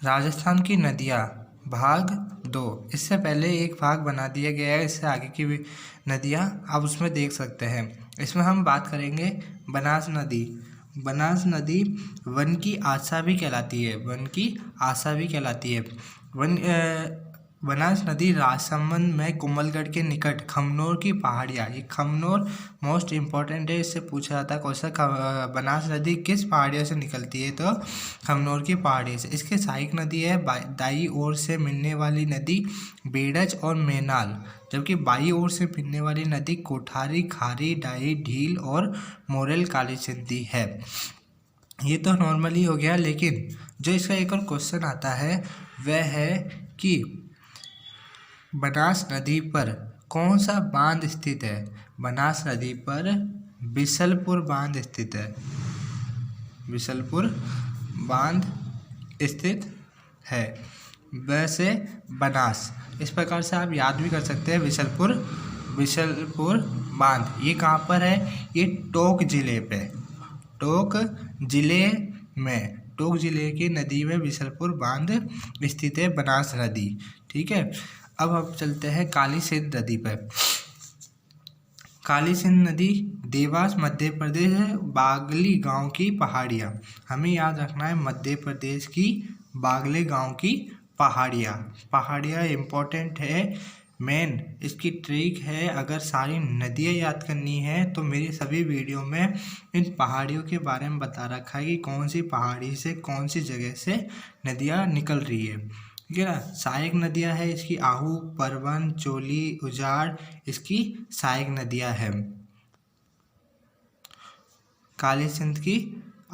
राजस्थान की नदियाँ भाग 2। इससे पहले एक भाग बना दिया गया है, इससे आगे की भी नदियाँ आप उसमें देख सकते हैं। इसमें हम बात करेंगे बनास नदी। बनास नदी वन की आशा भी कहलाती है, वन की आशा भी कहलाती है। बनास नदी राजसमंद में कुंभलगढ़ के निकट खमनोर की पहाड़ियाँ, ये खमनोर मोस्ट इम्पॉर्टेंट है, इससे पूछा जाता है क्वेश्चन बनास नदी किस पहाड़ियों से निकलती है, तो खमनोर की पहाड़ी से। इसके सहायक नदी है दाई ओर से मिलने वाली नदी बेड़ज और मेनाल, जबकि बाई ओर से मिलने वाली नदी कोठारी, खारी, डाई, ढील और मोरेल काली सिंधी है। ये तो नॉर्मली हो गया, लेकिन जो इसका एक और क्वेश्चन आता है वह है कि बनास नदी पर कौन सा बांध स्थित है। बनास नदी पर बिसलपुर बांध स्थित है, बिसलपुर बांध स्थित है। वैसे बनास इस प्रकार से आप याद भी कर सकते हैं, बिसलपुर बांध ये कहाँ पर है, ये टोंक जिले पे, टोंक जिले में, टोंक जिले की नदी में बिसलपुर बांध स्थित है, बनास नदी। ठीक है, अब हम चलते हैं काली सिंध नदी पर। काली सिंध नदी देवास मध्य प्रदेश है, बागली गांव की पहाड़ियाँ। हमें याद रखना है मध्य प्रदेश की बागले गांव की पहाड़ियाँ। पहाड़ियाँ इम्पोर्टेंट है, मेन इसकी ट्रिक है। अगर सारी नदियाँ याद करनी है तो मेरी सभी वीडियो में इन पहाड़ियों के बारे में बता रखा है कि कौन सी पहाड़ी से कौन सी जगह से नदियाँ निकल रही है। ठीक है ना। सहायक नदियाँ है इसकी आहू, परवन, चोली, उजाड़, इसकी सहायक नदियाँ हैं। काली सिंध की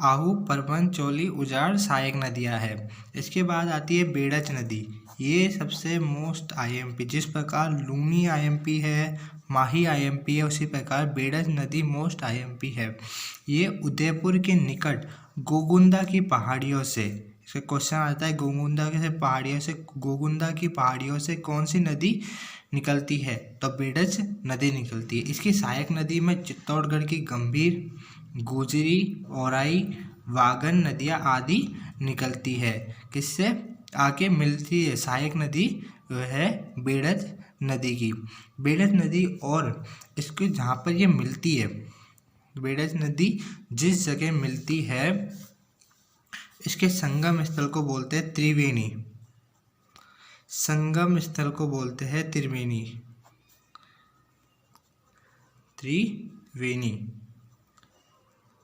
आहू, परवन, चोली, उजाड़ सहायक नदियाँ हैं। इसके बाद आती है बेड़ज नदी, ये सबसे मोस्ट आईएमपी। जिस प्रकार लूनी आईएमपी है, माही आईएमपी है, उसी प्रकार बेड़ज नदी मोस्ट आईएमपी है। ये उदयपुर के निकट गोगुंदा की पहाड़ियों से, इसका क्वेश्चन आता है गोगुंदा के पहाड़ियों से, गोगुंदा की पहाड़ियों से कौन सी नदी निकलती है, तो बेड़ज नदी निकलती है। इसकी सहायक नदी में चित्तौड़गढ़ की गंभीर, गुजरी, औराई, वागन नदियाँ आदि निकलती है। किससे आके मिलती है सहायक नदी है बेड़ज नदी की। बेड़ज नदी और इसकी जहाँ पर ये मिलती है, बेड़ज नदी जिस जगह मिलती है इसके संगम स्थल को बोलते हैं त्रिवेणी। संगम स्थल को बोलते हैं त्रिवेणी, त्रिवेणी,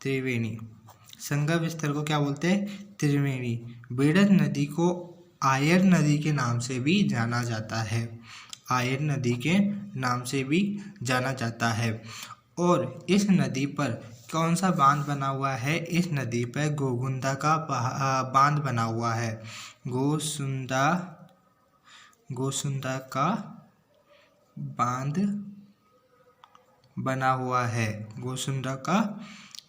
त्रिवेणी। संगम स्थल को क्या बोलते हैं, त्रिवेणी। बेड़ज नदी को आयर नदी के नाम से भी जाना जाता है, आयर नदी के नाम से भी जाना जाता है। और इस नदी पर कौन सा बांध बना हुआ है, इस नदी पर गोगुंदा का बांध बना हुआ है। गोसुंदा का बांध बना हुआ है, गोसुंदा का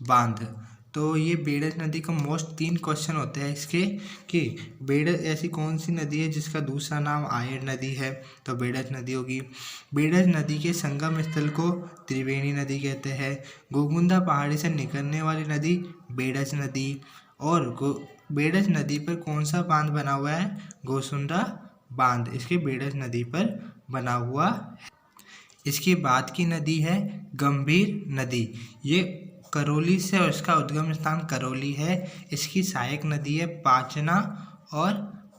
बांध। तो ये बेड़ज नदी का मोस्ट 3 क्वेश्चन होते हैं इसके कि बेड़ज ऐसी कौन सी नदी है जिसका दूसरा नाम आयर नदी है, तो बेड़ज नदी होगी। बेड़ज नदी के संगम स्थल को त्रिवेणी नदी कहते हैं। गोगुंदा पहाड़ी से निकलने वाली नदी बेड़ज नदी। और बेड़ज नदी पर कौन सा बांध बना हुआ है, गोसुंदा बांध इसके बेड़ज नदी पर बना हुआ है। इसके बाद की नदी है गंभीर नदी, ये करौली से, और इसका उद्गम स्थान करौली है। इसकी सहायक नदी है पाचना और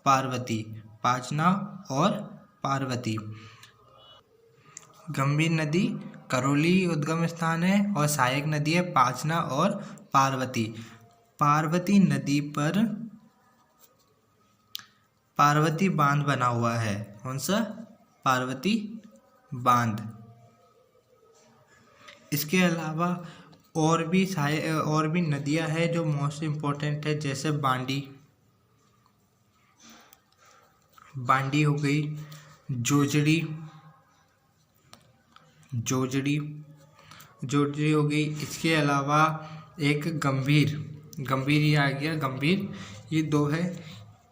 पार्वती, पाचना और पार्वती। गंभीर नदी करौली उद्गम स्थान है और सहायक नदी है पाचना और पार्वती। पार्वती नदी पर पार्वती बांध बना हुआ है, कौन सा, पार्वती बांध। इसके अलावा और भी नदियां हैं जो मोस्ट इम्पोर्टेंट है, जैसे बांडी, बांडी हो गई, जोजड़ी, जोजड़ी, जोजड़ी हो गई। इसके अलावा एक गंभीर, गंभीर ये आ गया गंभीर, ये 2 है।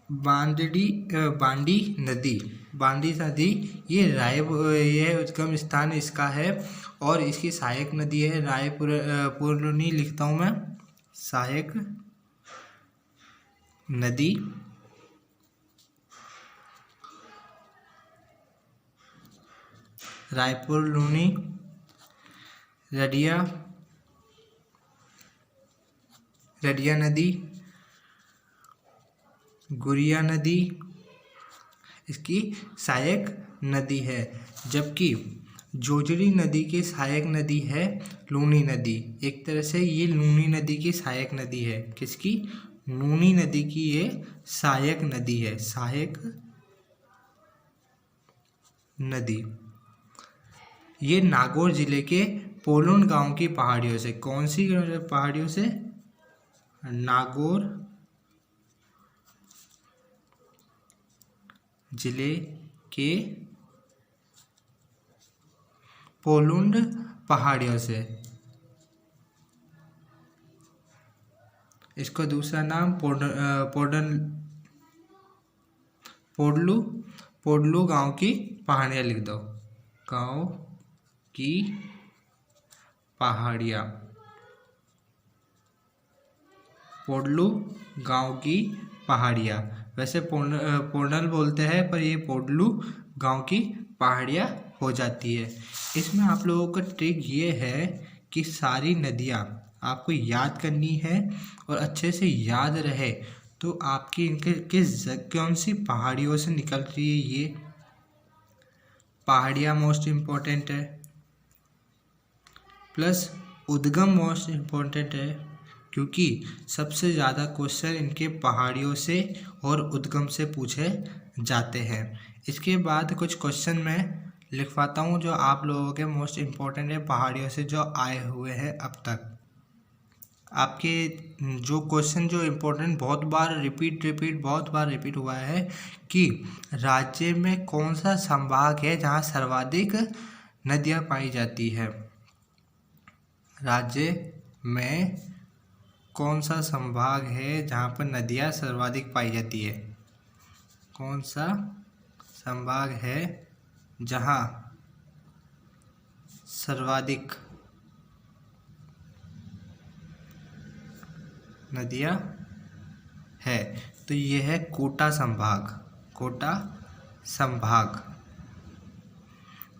बांडी नदी, बांडी नदी ये उद्गम स्थान इसका है और इसकी सहायक नदी है रायपुरनी, लिखता हूँ मैं, सहायक नदी रायपुर लूनी, रडिया नदी, गुरिया नदी इसकी सहायक नदी है, जबकि जोजड़ी नदी की सहायक नदी है लूनी नदी। एक तरह से ये लूनी नदी की सहायक नदी है। किसकी? लूनी नदी की ये सहायक नदी है, सहायक नदी। ये नागौर जिले के पोलुंड गांव की पहाड़ियों से, कौन सी पहाड़ियों से? नागौर जिले के पोलुंड पहाड़ियों से। इसको दूसरा नाम पोडलू गांव की पहाड़ियाँ लिख दो, गांव की पहाड़ियाँ, पोडलू गांव की पहाड़ियाँ। वैसे पोडल बोलते हैं पर ये पोडलू गांव की पहाड़ियाँ हो जाती है। इसमें आप लोगों का ट्रिक ये है कि सारी नदियाँ आपको याद करनी है और अच्छे से याद रहे तो आपकी इनके कौन सी पहाड़ियों से निकल रही है ये पहाड़ियाँ मोस्ट इम्पोर्टेंट है, प्लस उद्गम मोस्ट इम्पोर्टेंट है, क्योंकि सबसे ज़्यादा क्वेश्चन इनके पहाड़ियों से और उद्गम से पूछे जाते हैं। इसके बाद कुछ क्वेश्चन मैं लिखवाता हूँ जो आप लोगों के मोस्ट इम्पोर्टेंट है पहाड़ियों से जो आए हुए हैं अब तक। आपके जो क्वेश्चन जो इम्पोर्टेंट बहुत बार रिपीट हुआ है कि राज्य में कौन सा संभाग है जहाँ सर्वाधिक नदियाँ पाई जाती है। राज्य में कौन सा संभाग है जहाँ पर नदियाँ सर्वाधिक पाई जाती है? कौन सा संभाग है जहाँ सर्वाधिक नदियाँ है? तो ये है कोटा संभाग।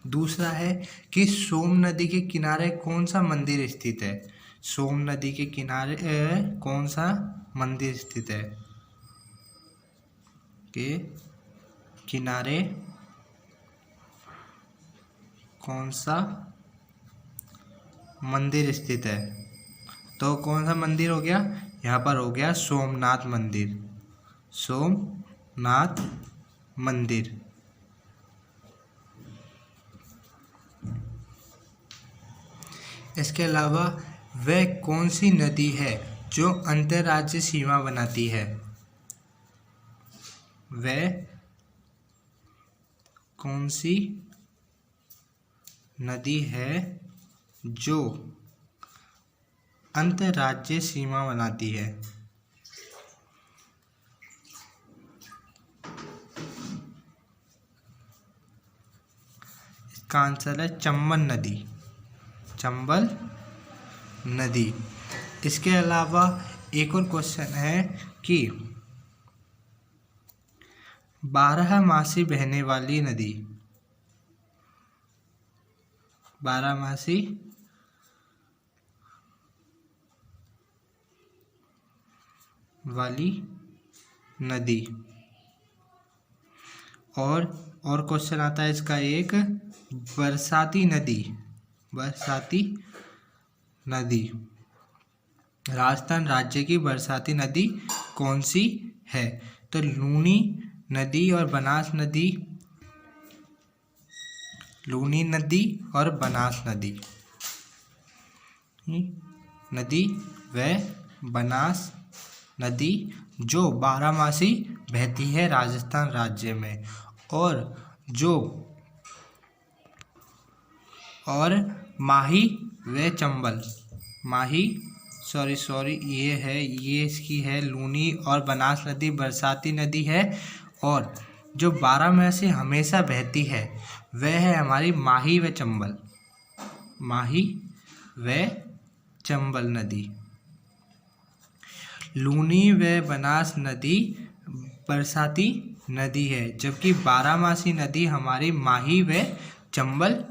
दूसरा है कि सोम नदी के किनारे कौन सा मंदिर स्थित है? सोम नदी के किनारे कौन सा मंदिर स्थित है? के किनारे कौन सा मंदिर स्थित है? तो कौन सा मंदिर हो गया? यहाँ पर हो गया सोमनाथ मंदिर। इसके अलावा वह कौन सी नदी है जो अंतर्राज्यीय सीमा बनाती है? वह कौन सी नदी है जो अंतर्राज्यीय सीमा बनाती है? इसका आंसर है चंबल नदी। इसके अलावा एक और क्वेश्चन है कि 12मासी बहने वाली नदी, 12मासी वाली नदी। और क्वेश्चन आता है इसका एक, बरसाती नदी, राजस्थान राज्य की बरसाती नदी कौन सी है? तो लूनी नदी और बनास नदी, नदी व बनास नदी जो 12मासी बहती है राजस्थान राज्य में, और माही व चंबल, ये इसकी है लूनी और बनास नदी बरसाती नदी है, और जो 12मासी हमेशा बहती है वह है हमारी माही व चंबल नदी। लूनी व बनास नदी बरसाती नदी है, जबकि 12मासी नदी हमारी माही व चंबल